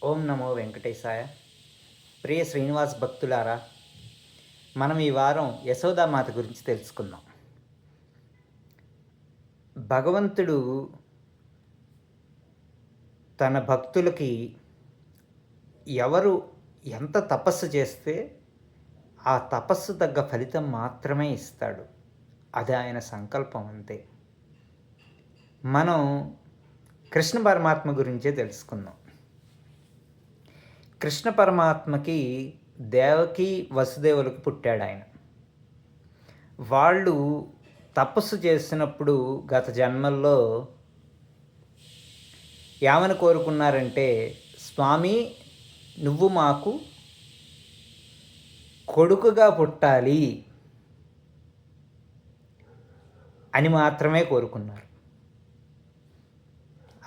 ఓం నమో వెంకటేశాయ. ప్రియ శ్రీనివాస్ భక్తులారా, మనం ఈ వారం యశోదామాత గురించి తెలుసుకుందాం. భగవంతుడు తన భక్తులకి ఎవరు ఎంత తపస్సు చేస్తే ఆ తపస్సు తగ్గ ఫలితం మాత్రమే ఇస్తాడు. అది ఆయన సంకల్పం అంతే. మనం కృష్ణ పరమాత్మ గురించే తెలుసుకుందాం. కృష్ణ పరమాత్మకి దేవకి వసుదేవులకు పుట్టాడు ఆయన. వాళ్ళు తపస్సు చేసినప్పుడు గత జన్మల్లో ఏమని కోరుకున్నారంటే, స్వామి నువ్వు మాకు కొడుకుగా పుట్టాలి అని మాత్రమే కోరుకున్నారు.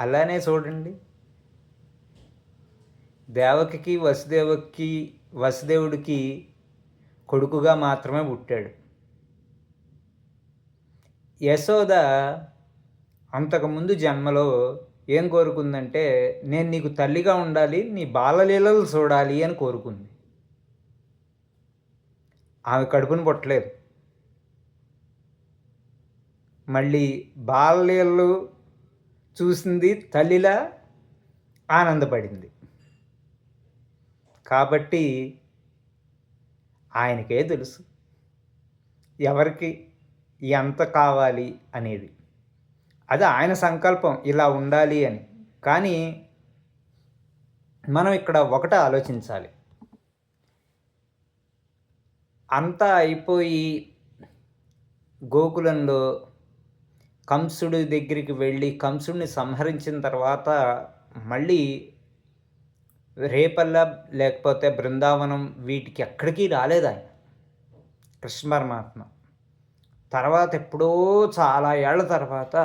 అలానే చూడండి, దేవకికి వసుదేవుడికి కొడుకుగా మాత్రమే పుట్టాడు. యశోద అంతకుముందు జన్మలో ఏం కోరుకుందంటే, నేను నీకు తల్లిగా ఉండాలి, నీ బాలలీలలు చూడాలి అని కోరుకుంది. ఆమె కడుపును పుట్టలేదు. మళ్ళీ బాలలీలలు చూసింది, తల్లిలా ఆనందపడింది. కాబట్టి ఆయనకే తెలుసు ఎవరికి ఎంత కావాలి అనేది. అది ఆయన సంకల్పం, ఇలా ఉండాలి అని. కానీ మనం ఇక్కడ ఒకటే ఆలోచించాలి. అంతా అయిపోయి గోకులంలో కంసుడి దగ్గరికి వెళ్ళి కంసుడిని సంహరించిన తర్వాత మళ్ళీ రేపల్ల లేకపోతే బృందావనం వీటికి ఎక్కడికి రాలేదు ఆయన కృష్ణ పరమాత్మ. తర్వాత ఎప్పుడో చాలా ఏళ్ల తర్వాత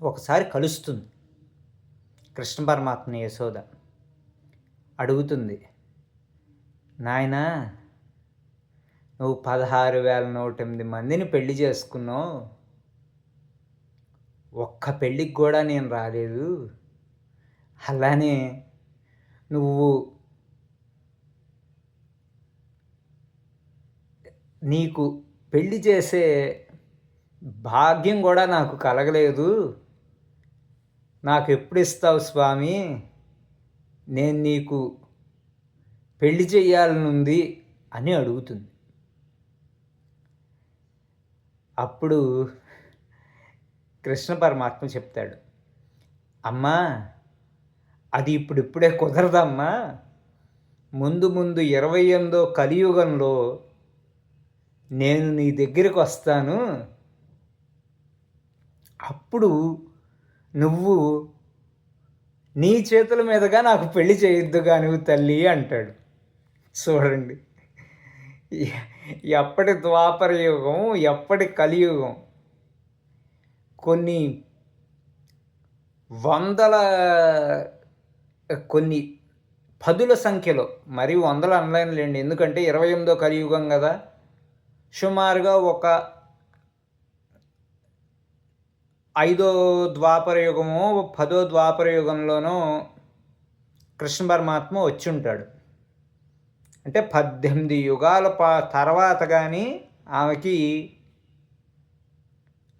ఒకసారి కలుస్తుంది కృష్ణ పరమాత్మని యశోద. అడుగుతుంది, నాయనా నువ్వు 16,108 మందిని పెళ్లి చేసుకున్నావు, ఒక్క పెళ్ళికి కూడా నేను రాలేదు. అలానే నువ్వు నీకు పెళ్లి చేసే భాగ్యం కూడా నాకు కలగలేదు. నాకు ఎప్పుడు ఇస్తావు స్వామి? నేను నీకు పెళ్లి చెయ్యాలనుంది అని అడుగుతుంది. అప్పుడు కృష్ణ పరమాత్మ చెప్తాడు, అమ్మా అది ఇప్పుడిప్పుడే కుదరదమ్మా. ముందు 28వ కలియుగంలో నేను నీ దగ్గరికి వస్తాను, అప్పుడు నువ్వు నీ చేతుల మీదుగా నాకు పెళ్లి చేయొద్దుగా నువ్వు తల్లి అంటాడు. చూడండి, ఎప్పటి ద్వాపర యుగం, ఎప్పటి కలియుగం. కొన్ని పదుల సంఖ్యలో, మరి వందలు అనలేనులేండి, ఎందుకంటే 28వ కలియుగం కదా. సుమారుగా ఒక 5వ ద్వాపర యుగమో 10వ ద్వాపర యుగంలోనో కృష్ణ పరమాత్మ వచ్చి ఉంటాడు. అంటే 18 యుగాల తర్వాత కానీ ఆమెకి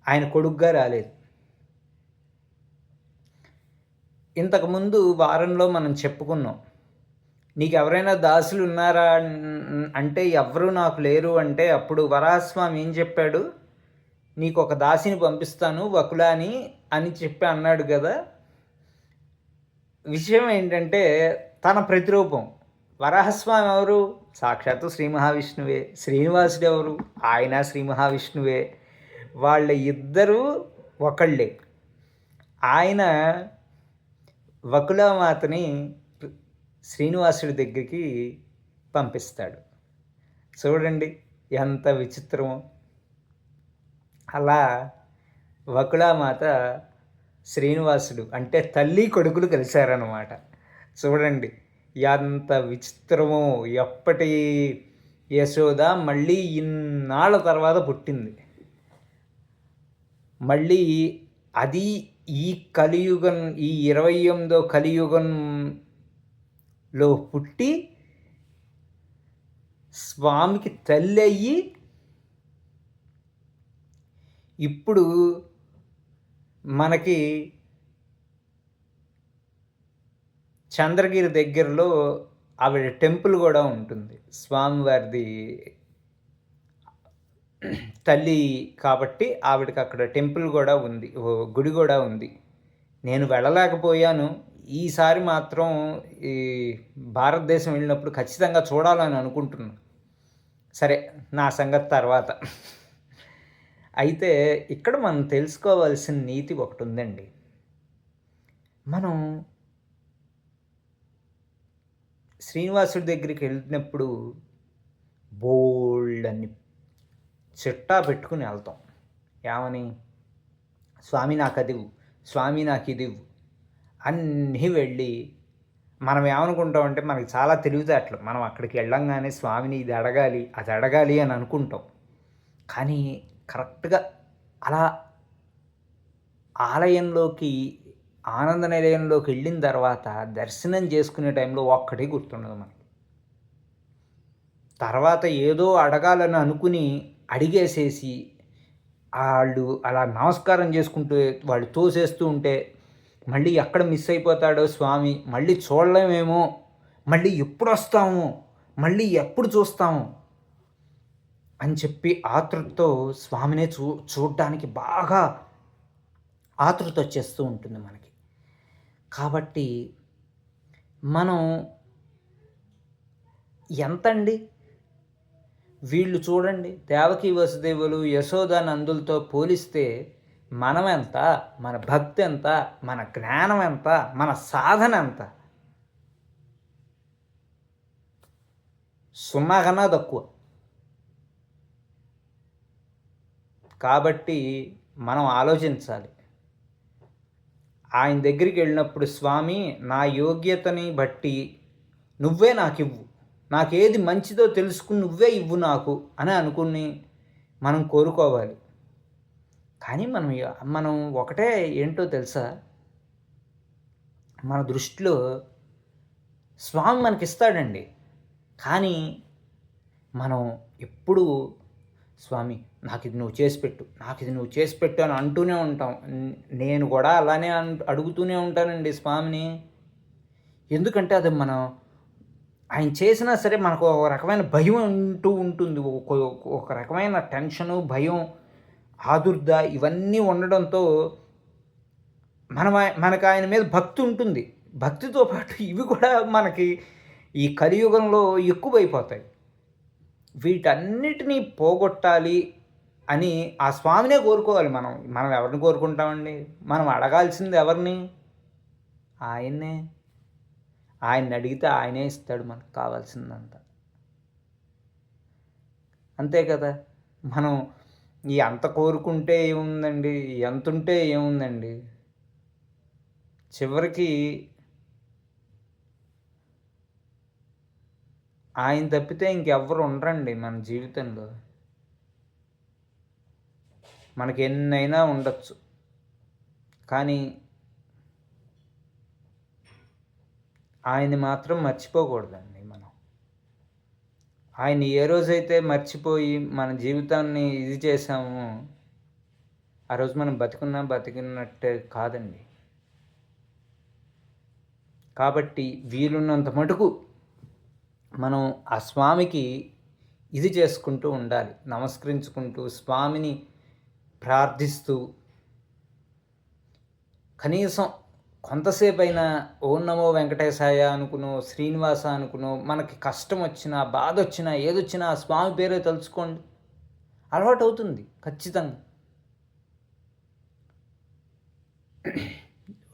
ఆయన కొడుకుగా రాలేదు. ఇంతకుముందు వారంలో మనం చెప్పుకున్నాం, నీకు ఎవరైనా దాసులు ఉన్నారా అంటే ఎవరు నాకు లేరు అంటే, అప్పుడు వరాహస్వామి ఏం చెప్పాడు, నీకు ఒక దాసిని పంపిస్తాను వకులాని అని చెప్పి అన్నాడు కదా. విషయం ఏంటంటే, తన ప్రతిరూపం వరాహస్వామి ఎవరు? సాక్షాత్తు శ్రీ మహావిష్ణువే. శ్రీనివాసుడు ఎవరు? ఆయన శ్రీ మహావిష్ణువే. వాళ్ళ ఇద్దరూ ఒకళ్ళే. ఆయన వకులామాతని శ్రీనివాసుడి దగ్గరికి పంపిస్తాడు. చూడండి ఎంత విచిత్రమో. అలా వకులామాత శ్రీనివాసుడు అంటే తల్లి కొడుకులు కలిశారన్నమాట. చూడండి ఎంత విచిత్రమో. ఎప్పటి యశోద మళ్ళీ ఇన్నాళ్ళ తర్వాత పుట్టింది. మళ్ళీ అది ఈ కలియుగం, ఈ 28వ కలియుగంలో పుట్టి స్వామికి తల్లి అయ్యి ఇప్పుడు మనకి చంద్రగిరి దగ్గరలో ఆవిడ టెంపుల్ కూడా ఉంటుంది. స్వామివారిది తల్లి కాబట్టి ఆవిడకి అక్కడ టెంపుల్ కూడా ఉంది, గుడి కూడా ఉంది. నేను వెళ్ళలేకపోయాను. ఈసారి మాత్రం ఈ భారతదేశం వెళ్ళినప్పుడు ఖచ్చితంగా చూడాలని అనుకుంటున్నాను. సరే, నా సంగతి తర్వాత. అయితే ఇక్కడ మనం తెలుసుకోవాల్సిన నీతి ఒకటి ఉందండి. మనం శ్రీనివాసుడి దగ్గరికి వెళ్ళినప్పుడు బోల్డ్ అన్ని చిట్టా పెట్టుకుని వెళ్తాం. ఏమని? స్వామి నాకు అది ఇవ్వు, స్వామి నాకు ఇది ఇవ్వు అన్నీ వెళ్ళి మనం ఏమనుకుంటామంటే, మనకి చాలా తెలివితేటలు. మనం అక్కడికి వెళ్ళంగానే స్వామిని ఇది అడగాలి, అది అడగాలి అని అనుకుంటాం. కానీ కరెక్ట్గా అలా ఆలయంలోకి, ఆనంద నిలయంలోకి వెళ్ళిన తర్వాత దర్శనం చేసుకునే టైంలో ఒక్కటి గుర్తుండదు మనకి. తర్వాత ఏదో అడగాలని అనుకుని అడిగేసేసి వాళ్ళు అలా నమస్కారం చేసుకుంటూ వాళ్ళు తోసేస్తూ ఉంటే మళ్ళీ ఎక్కడ మిస్ అయిపోతాడో స్వామి, మళ్ళీ చూడలేమేమో, మళ్ళీ ఎప్పుడు వస్తాము, మళ్ళీ ఎప్పుడు చూస్తాము అని చెప్పి ఆతృతతో స్వామినే చూడడానికి బాగా ఆతృత వచ్చేస్తూ ఉంటుంది మనకి. కాబట్టి మనం ఎంతండి, వీళ్ళు చూడండి, దేవకీ వసుదేవులు యశోదానందులతో పోలిస్తే మనం ఎంత, మన భక్తి ఎంత, మన జ్ఞానం ఎంత, మన సాధన ఎంత? సున్నా కన్నా తక్కువ. కాబట్టి మనం ఆలోచించాలి. ఆయన దగ్గరికి వెళ్ళినప్పుడు, స్వామి నా యోగ్యతని బట్టి నువ్వే నాకు ఇవ్వు, నాకేది మంచిదో తెలుసుకుని నువ్వే ఇవ్వు నాకు అని అనుకుని మనం కోరుకోవాలి. కానీ మనం ఒకటే ఏంటో తెలుసా, మన దృష్టిలో స్వామి మనకిస్తాడండి. కానీ మనం ఎప్పుడూ స్వామి నాకు ఇది నువ్వు చేసి పెట్టు, నాకు ఇది నువ్వు చేసి పెట్టు అని అంటూనే ఉంటాం. నేను కూడా అలానే అడుగుతూనే ఉంటానండి స్వామిని. ఎందుకంటే అది మనం ఆయన చేసినా సరే మనకు ఒక రకమైన భయం అంటూ ఉంటుంది. ఒక రకమైన టెన్షను, భయం, ఆదుర్ద ఇవన్నీ ఉండడంతో మనకు ఆయన మీద భక్తి ఉంటుంది. భక్తితో పాటు ఇవి కూడా మనకి ఈ కలియుగంలో ఎక్కువైపోతాయి. వీటన్నిటినీ పోగొట్టాలి అని ఆ స్వామినే కోరుకోవాలి. మనం ఎవరిని కోరుకుంటామండి? మనం అడగాల్సింది ఎవరిని? ఆయన్నే. ఆయన్ని అడిగితే ఆయనే ఇస్తాడు మనకు కావాల్సిందంతా. అంతే కదా. మనం అంత కోరుకుంటే ఏముందండి, ఎంతుంటే ఏముందండి, చివరికి ఆయన తప్పితే ఇంకెవ్వరు ఉండరండి మన జీవితంలో. మనకి ఎన్నైనా ఉండొచ్చు, కానీ ఆయన్ని మాత్రం మర్చిపోకూడదండి మనం. ఆయన ఏ రోజైతే మర్చిపోయి మన జీవితాన్ని ఇది చేసామో ఆ రోజు మనం బతికినట్టే కాదండి. కాబట్టి వీలున్నంత మటుకు మనం ఆ స్వామికి ఇది చేసుకుంటూ ఉండాలి, నమస్కరించుకుంటూ స్వామిని ప్రార్థిస్తూ కనీసం కొంతసేపైనా ఓం నమో వెంకటేశాయ అనుకునో, శ్రీనివాస అనుకునో, మనకి కష్టం వచ్చినా, బాధ వచ్చినా, ఏదొచ్చినా ఆ స్వామి పేరే తలుచుకోండి. అలవాటు అవుతుంది ఖచ్చితంగా.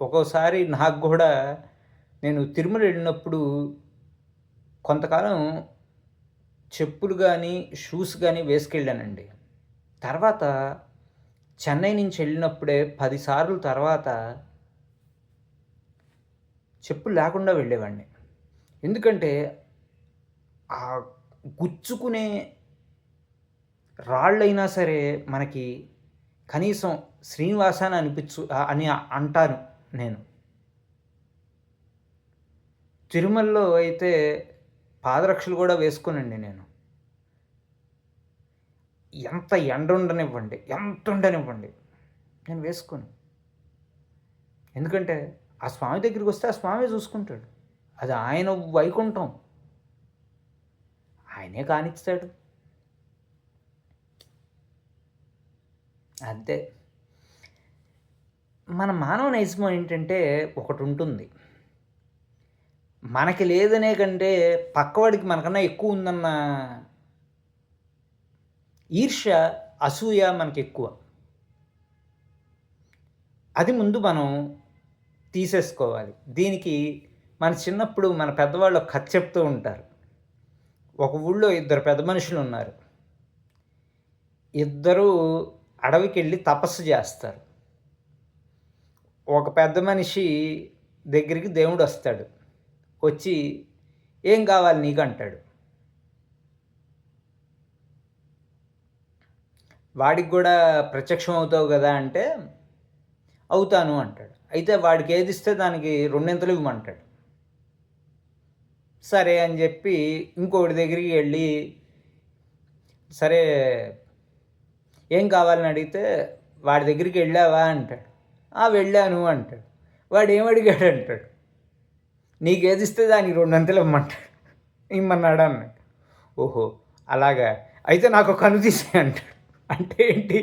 ఒక్కోసారి నాకు కూడా, నేను తిరుమల వెళ్ళినప్పుడు కొంతకాలం చెప్పులు కానీ, షూస్ కానీ వేసుకెళ్ళానండి. తర్వాత చెన్నై నుంచి వెళ్ళినప్పుడే 10 సార్లు తర్వాత చెప్పులు లేకుండా వెళ్ళేవాడిని. ఎందుకంటే ఆ గుచ్చుకునే రాళ్ళైనా సరే మనకి కనీసం శ్రీనివాస అని అని అంటాను నేను. తిరుమలలో అయితే పాదరక్షలు కూడా వేసుకోనండి నేను. ఎంత ఎండ ఉండనివ్వండి, ఎంత ఉండనివ్వండి, నేను వేసుకోను. ఎందుకంటే ఆ స్వామి దగ్గరికి వస్తే ఆ స్వామి చూసుకుంటాడు. అది ఆయన వైకుంఠం, ఆయనే కానిస్తాడు. అంతే. మన మానవ నైజం ఏంటంటే ఒకటి ఉంటుంది. మనకి లేదనే కంటే పక్కవాడికి మనకన్నా ఎక్కువ ఉందన్న ఈర్ష్య, అసూయ మనకి ఎక్కువ. అది ముందు మనం తీసేసుకోవాలి. దీనికి మన చిన్నప్పుడు మన పెద్దవాళ్ళు ఒక కథ చెప్తూ ఉంటారు. ఒక ఊళ్ళో ఇద్దరు పెద్ద మనుషులు ఉన్నారు. ఇద్దరూ అడవికెళ్ళి తపస్సు చేస్తారు. ఒక పెద్ద మనిషి దగ్గరికి దేవుడు వస్తాడు. వచ్చి ఏం కావాలి నీకు అంటాడు. వాడికి కూడా ప్రత్యక్షం అవుతావు కదా అంటే అవుతాను అంటాడు. అయితే వాడికి ఏది ఇస్తే దానికి రెండింతలు ఇవ్వమంటాడు. సరే అని చెప్పి ఇంకొకటి దగ్గరికి వెళ్ళి సరే ఏం కావాలని అడిగితే వాడి దగ్గరికి వెళ్ళావా అంటాడు. వెళ్ళాను అంటాడు. వాడు ఏం అడిగాడు అంటాడు. నీకేది ఇస్తే దానికి రెండంతలు ఇమ్మన్నాడు అన్నాడు. ఓహో అలాగా, అయితే నాకు కన్ను తీసే అంటాడు. అంటే ఏంటి,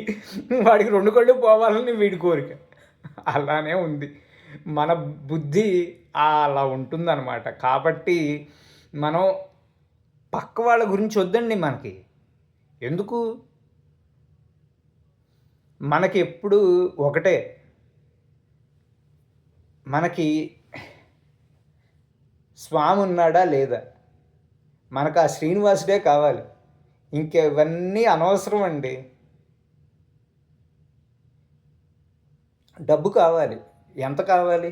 వాడికి రెండు కళ్ళు పోవాలని వీడి కోరిక. అలానే ఉంది మన బుద్ధి, అలా ఉంటుందన్నమాట. కాబట్టి మనం పక్క వాళ్ళ గురించి వద్దండి. మనకి ఎందుకు, మనకి ఎప్పుడు ఒకటే, మనకి స్వామి ఉన్నాడా లేదా, మనకు ఆ శ్రీనివాసుడే కావాలి. ఇంకెవన్నీ అనవసరం అండి. డబ్బు కావాలి, ఎంత కావాలి,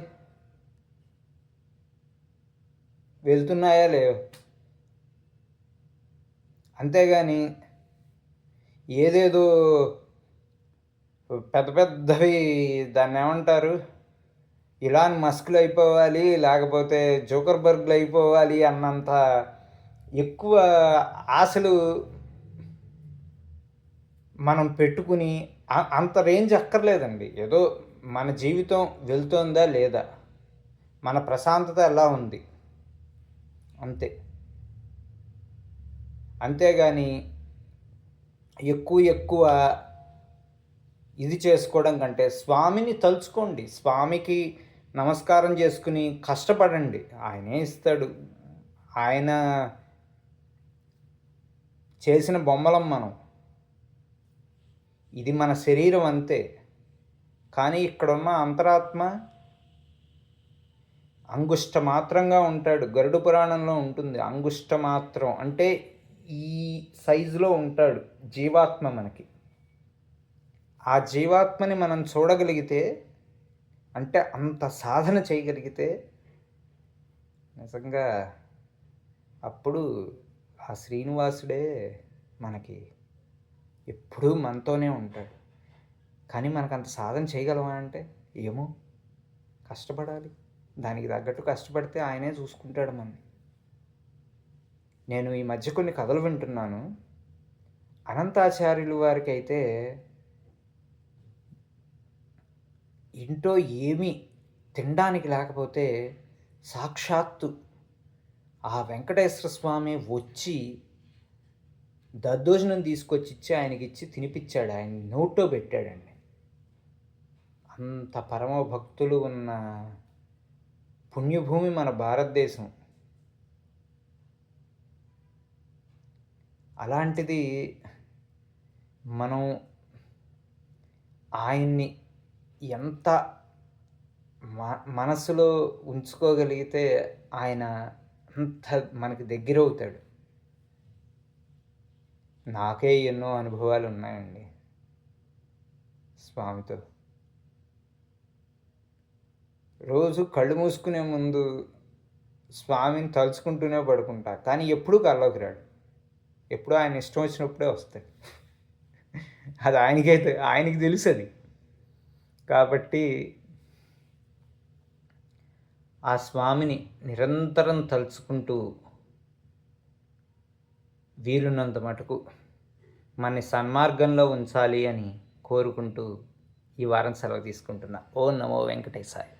వెళ్తున్నాయా లేవు, అంతేగాని ఏదేదో పెద్ద పెద్దవి దాన్ని ఏమంటారు, ఇలాన్ మస్క్లు అయిపోవాలి, లేకపోతే జోకర్బర్గ్లు అయిపోవాలి అన్నంత ఎక్కువ ఆశలు మనం పెట్టుకుని అంత రేంజ్ అక్కర్లేదండి. ఏదో మన జీవితం వెళ్తోందా లేదా, మన ప్రశాంతత ఎలా ఉంది, అంతే. అంతేగాని ఎక్కువ ఇది చేసుకోవడం కంటే స్వామిని తలుచుకోండి. స్వామికి నమస్కారం చేసుకుని కష్టపడండి, ఆయనే ఇస్తాడు. ఆయన చేసిన బొమ్మలం మనం. ఇది మన శరీరం అంతే. కానీ ఇక్కడున్న అంతరాత్మ అంగుష్ట మాత్రంగా ఉంటాడు. గరుడ పురాణంలో ఉంటుంది. అంగుష్ట మాత్రం అంటే ఈ సైజులో ఉంటాడు జీవాత్మ మనకి. ఆ జీవాత్మని మనం చూడగలిగితే, అంటే అంత సాధన చేయగలిగితే నిజంగా అప్పుడు ఆ శ్రీనివాసుడే మనకి ఎప్పుడూ మనతోనే ఉంటాడు. కానీ మనకు అంత సాధన చేయగలమా అంటే ఏమో, కష్టపడాలి. దానికి తగ్గట్టు కష్టపడితే ఆయనే చూసుకుంటాడు మనని. నేను ఈ మధ్య కొన్ని కథలు వింటున్నాను. అనంతాచార్యులు వారికి అయితే ఇంట్లో ఏమీ తినడానికి లేకపోతే సాక్షాత్తు ఆ వెంకటేశ్వర స్వామి వచ్చి దద్దోజనం తీసుకొచ్చి ఇచ్చి ఆయనకి ఇచ్చి తినిపించాడు. ఆయన నోట్లో పెట్టాడండి. అంత పరమ భక్తులు ఉన్న పుణ్యభూమి మన భారతదేశం. అలాంటిది మనం ఆయన్ని ఎంత మనసులో ఉంచుకోగలిగితే ఆయన అంత మనకి దగ్గర అవుతాడు. నాకే ఎన్నో అనుభవాలు ఉన్నాయండి స్వామితో. రోజు కళ్ళు మూసుకునే ముందు స్వామిని తలుచుకుంటూనే పడుకుంటా. కానీ ఎప్పుడూ కల్లోకి రాడు. ఎప్పుడూ ఆయన ఇష్టం వచ్చినప్పుడే వస్తాడు. అది ఆయనకి తెలుసు. అది కాబట్టి ఆ స్వామిని నిరంతరం తలుచుకుంటూ వీలున్నంత మటుకు మన సన్మార్గంలో ఉంచాలి అని కోరుకుంటూ ఈ వారం సెలవు తీసుకుంటున్నా. ఓం నమో వెంకటేశాయ.